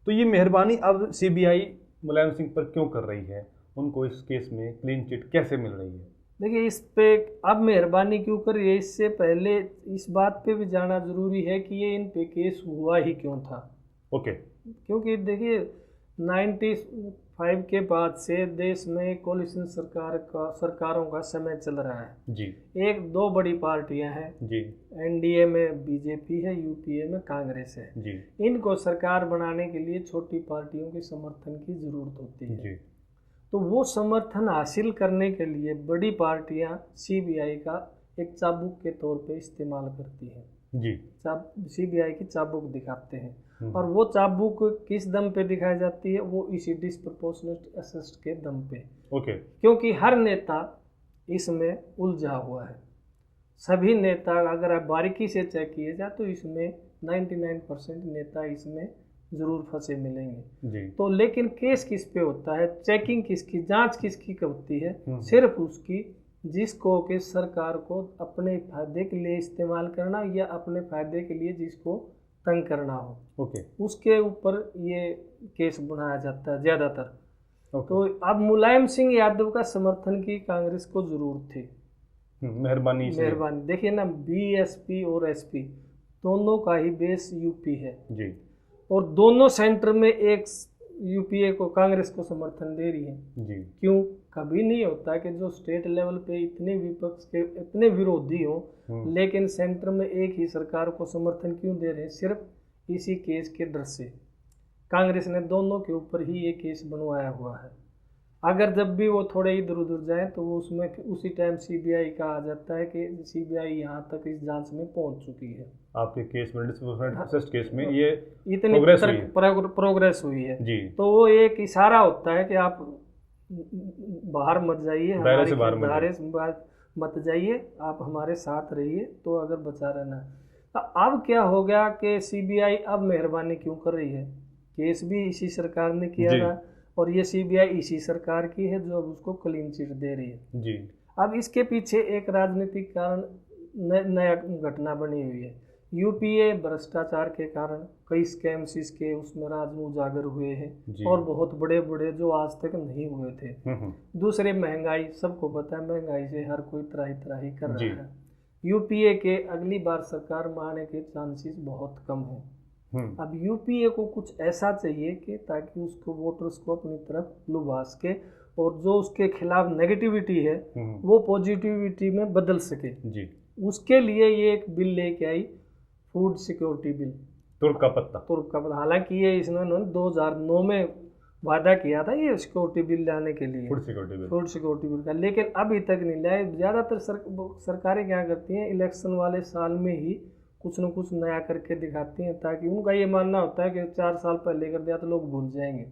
तो ये मेहरबानी अब सीबीआई मुलायम सिंह पर क्यों कर रही है? उनको इस केस में क्लीन चिट कैसे मिल रही है? देखिए, इस पे अब मेहरबानी क्यों कर रही है, इससे पहले इस बात पे भी जाना जरूरी है कि ये इन पे केस हुआ ही क्यों था। ओके। क्योंकि देखिए 95 के बाद से देश में कोलिशन सरकारों का समय चल रहा है जी। एक दो बड़ी पार्टियां हैं जी। एनडीए में बीजेपी है, यूपीए में कांग्रेस है। जी। इनको सरकार बनाने के लिए छोटी पार्टियों के समर्थन की जरूरत होती है। जी। तो वो समर्थन हासिल करने के लिए बड़ी पार्टियां सीबीआई का एक चाबुक के तौर पे इस्तेमाल करती हैं। जी। सीबीआई की चाबुक दिखाते हैं। और वो चाबुक किस दम पे दिखाई जाती है? वो इसी डिस्प्रपोर्शनेट असिस्ट के दम पे। ओके। क्योंकि हर नेता इसमें उलझा हुआ है। सभी नेता अगर आप बारीकी से चेक किए जाए तो इसमें 99% नेता इसमें जरूर फंसे मिलेंगे जी। तो लेकिन केस किस पे होता है, चेकिंग किसकी, जांच किसकी होती है? सिर्फ उसकी जिसको कि सरकार को अपने फायदे के लिए इस्तेमाल करना या अपने फायदे के लिए जिसको तंग करना हो। ओके। उसके ऊपर ये केस बनाया जाता है ज़्यादातर। तो अब मुलायम सिंह यादव का समर्थन की कांग्रेस को जरूरत थी। मेहरबानी देखिए ना, बीएसपी और एसपी दोनों का ही बेस यूपी है जी। और दोनों सेंटर में एक यूपीए को, कांग्रेस को समर्थन दे रही है जी। क्यों? कभी नहीं होता कि जो स्टेट लेवल पे इतने विपक्ष के इतने विरोधी हो लेकिन सेंटर में एक ही सरकार को समर्थन क्यों दे रहे हैं? सिर्फ इसी केस के डर से। कांग्रेस ने दोनों के ऊपर ही ये केस बनवाया हुआ है। अगर जब भी वो थोड़े इधर उधर जाए तो वो उसमें उसी टाइम सीबीआई का आ जाता है कि सीबीआई यहाँ तक इस जांच में पहुँच चुकी है। आपके केस में डिस्प्रोपोर्शनेट केस में ये इतनी प्रोग्रेस हुई है जी। तो वो एक इशारा होता है कि आप बाहर मत जाइए, दायरे से बाहर मत जाइए, आप हमारे साथ रहिए तो अगर बचा रहना। तो अब क्या हो गया कि सीबीआई अब मेहरबानी क्यों कर रही है? केस भी इसी सरकार ने किया था और ये सीबीआई इसी सरकार की है जो अब उसको क्लीन चिट दे रही है जी। अब इसके पीछे एक राजनीतिक कारण नया घटना बनी हुई है। यूपीए भ्रष्टाचार के कारण कई स्कैम्स इसके उसमें राज उजागर हुए हैं और बहुत बड़े बड़े जो आज तक नहीं हुए थे। दूसरे महंगाई, सबको पता है महंगाई से हर कोई त्राही कर रहा है। यूपीए के अगली बार सरकार में आने के चांसेस बहुत कम है। अब यूपीए को कुछ ऐसा चाहिए कि ताकि उसको वोटर्स को अपनी तरफ लुभा सके और जो उसके खिलाफ नेगेटिविटी है वो पॉजिटिविटी में बदल सके जी। उसके लिए ये एक बिल लेके आई, फूड सिक्योरिटी बिल, तुर्क का पत्ता। हालांकि ये इसने 2009 में वादा किया था ये सिक्योरिटी बिल लाने के लिए, फूड सिक्योरिटी बिल का, लेकिन अभी तक नहीं लाए। ज़्यादातर सरकारें क्या करती हैं, इलेक्शन वाले साल में ही कुछ न कुछ नया करके दिखाती हैं ताकि उनका ये मानना होता है कि 4 साल पहले कर दिया तो लोग भूल जाएंगे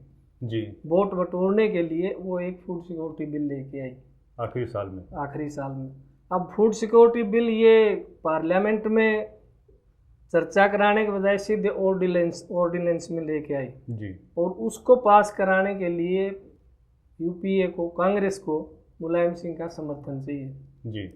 जी। वोट बटोरने के लिए वो एक फूड सिक्योरिटी बिल लेके आई आखिरी साल में। अब फूड सिक्योरिटी बिल ये पार्लियामेंट में चर्चा कराने के बजाय सीधे ऑर्डिनेंस में लेके आई जी। और उसको पास कराने के लिए यूपीए को, कांग्रेस को मुलायम सिंह का समर्थन चाहिए जी।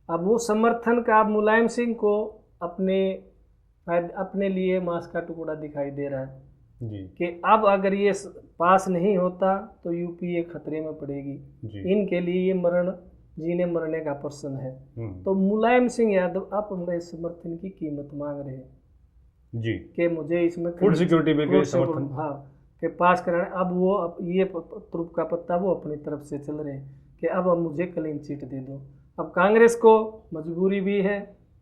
अब वो समर्थन का अब मुलायम सिंह को अपने लिए मांस का टुकड़ा दिखाई दे रहा है जी। कि अब अगर ये पास नहीं होता तो यूपीए खतरे में पड़ेगी जी। इनके लिए ये जीने मरने का प्रश्न है। तो मुलायम सिंह यादव अपने समर्थन की कीमत मांग रहे हैं जी कि मुझे इसमें फूड सिक्योरिटी बिल के समर्थन के पास कराने। अब वो ये तुर्क का पत्ता वो अपनी तरफ से चल रहे हैं कि अब मुझे क्लीन चिट दे दो। अब कांग्रेस को मजबूरी भी है,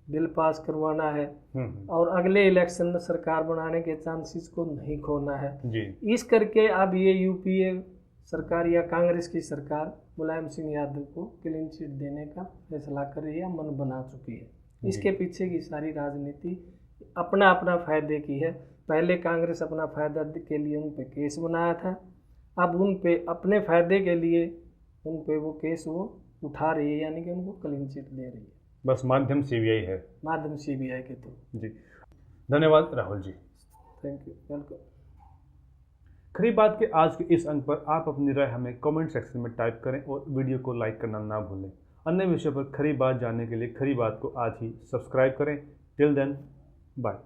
बिल पास करवाना है और अगले इलेक्शन में सरकार बनाने के चांसेस को नहीं खोना है जी। इस करके अब ये यूपीए सरकार या कांग्रेस की सरकार मुलायम सिंह यादव को क्लीन चिट देने का फैसला कर रही है, मन बना चुकी है। इसके पीछे की सारी राजनीति अपना अपना फायदे की है। पहले कांग्रेस अपना फायदा के लिए उन पे केस बनाया था, अब उन पे अपने फायदे के लिए उन पे वो केस वो उठा रही है, यानी कि उनको क्लीन चिट दे रही है। बस माध्यम सीबीआई है, माध्यम सीबीआई के थ्रू जी। धन्यवाद Rahul ji, thank you, welcome. खरी बात के आज के इस अंक पर आप अपनी राय हमें कमेंट सेक्शन में टाइप करें और वीडियो को लाइक करना ना भूलें। अन्य विषय पर खरी बात जानने के लिए खरी बात को आज ही सब्सक्राइब करें। Till then, bye.